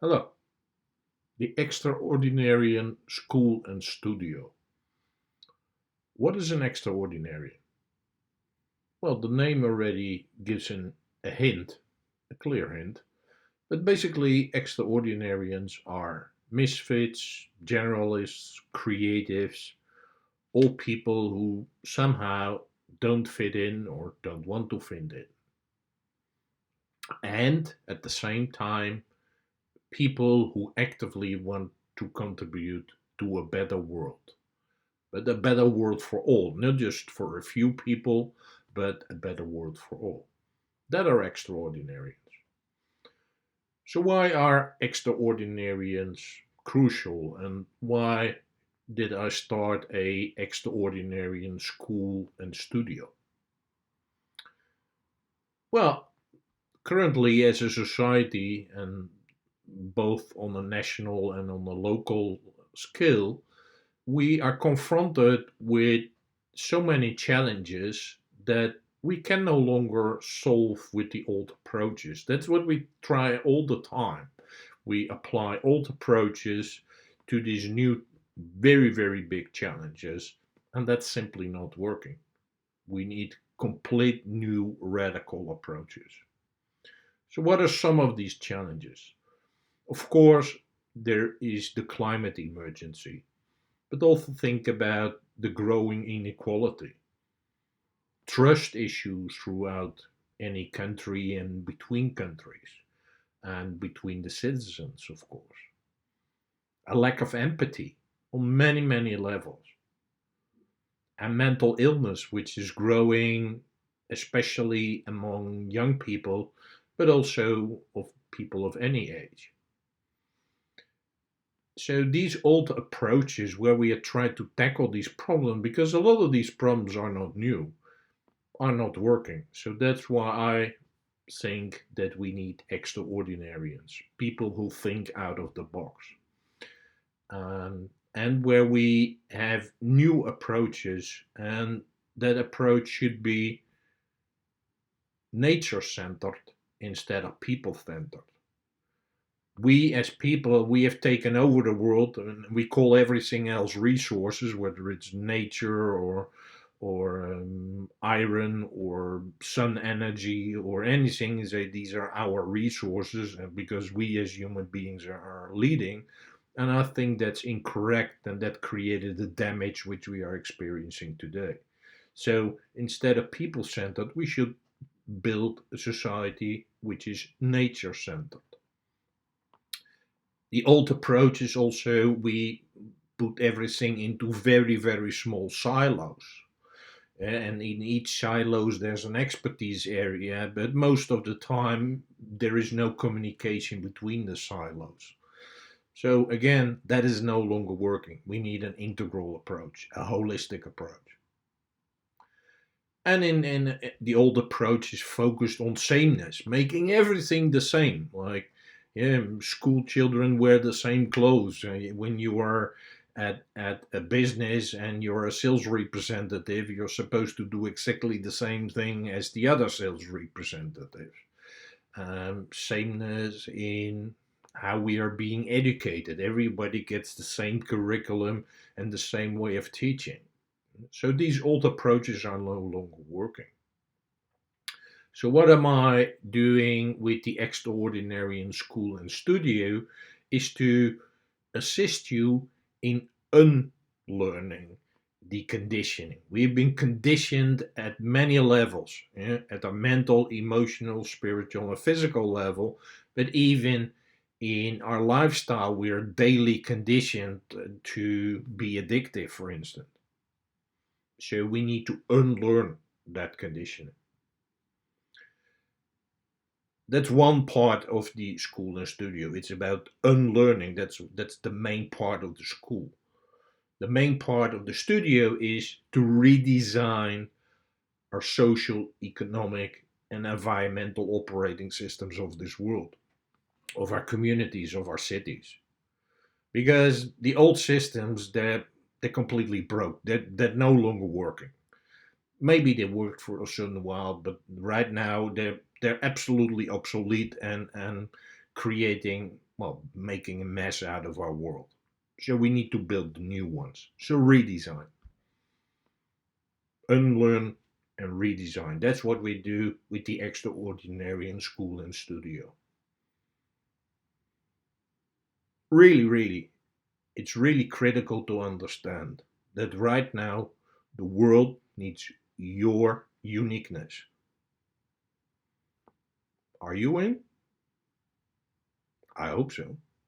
Hello, the Extraordinarian School and Studio. What is an extraordinarian? Well, the name already gives a hint, a clear hint. But basically, extraordinarians are misfits, generalists, creatives, all people who somehow don't fit in or don't want to fit in. And at the same time, people who actively want to contribute to a better world. But a better world for all, not just for a few people, but a better world for all. That are extraordinarians. So, why are extraordinarians crucial, and why did I start a extraordinarian school and studio? Well, currently, as a society, and both on a national and on a local scale, we are confronted with so many challenges that we can no longer solve with the old approaches. That's what we try all the time. We apply old approaches to these new, very, very big challenges, and that's simply not working. We need complete new radical approaches. So, what are some of these challenges? Of course, there is the climate emergency, but also think about the growing inequality, trust issues throughout any country and between countries, and between the citizens, of course, a lack of empathy on many, many levels, and mental illness, which is growing, especially among young people, but also of people of any age. So these old approaches where we are trying to tackle these problems, because a lot of these problems are not new, are not working. So that's why I think that we need extraordinarians, people who think out of the box, and where we have new approaches, and that approach should be nature centered instead of people centered. We as people, we have taken over the world and we call everything else resources, whether it's nature or iron or sun energy or anything. Say these are our resources, because we as human beings are leading. And I think that's incorrect, and that created the damage which we are experiencing today. So instead of people centered, we should build a society which is nature centered. The old approach is also we put everything into very, very small silos. And in each silos there's an expertise area, but most of the time there is no communication between the silos. So again, that is no longer working. We need an integral approach, a holistic approach. And in the old approach is focused on sameness, making everything the same. Like, yeah, school children wear the same clothes. When you are at a business and you're a sales representative, you're supposed to do exactly the same thing as the other sales representatives. Sameness in how we are being educated. Everybody gets the same curriculum and the same way of teaching. So these old approaches are no longer working. So what am I doing with the Extraordinarian School and Studio is to assist you in unlearning the conditioning. We've been conditioned at many levels, yeah, at a mental, emotional, spiritual, and physical level, but even in our lifestyle, we are daily conditioned to be addictive, for instance. So we need to unlearn that conditioning. That's one part of the school and studio. It's about unlearning. That's the main part of the school. The main part of the studio is to redesign our social, economic, and environmental operating systems of this world, of our communities, of our cities. Because the old systems, they're completely broke. They're no longer working. Maybe they worked for a certain while, but right now they're absolutely obsolete, and creating, well, making a mess out of our world. So we need to build new ones. So redesign, unlearn, and redesign. That's what we do with the Extraordinarian School and Studio. Really, really, it's really critical to understand that right now the world needs your uniqueness. Are you in? I hope so.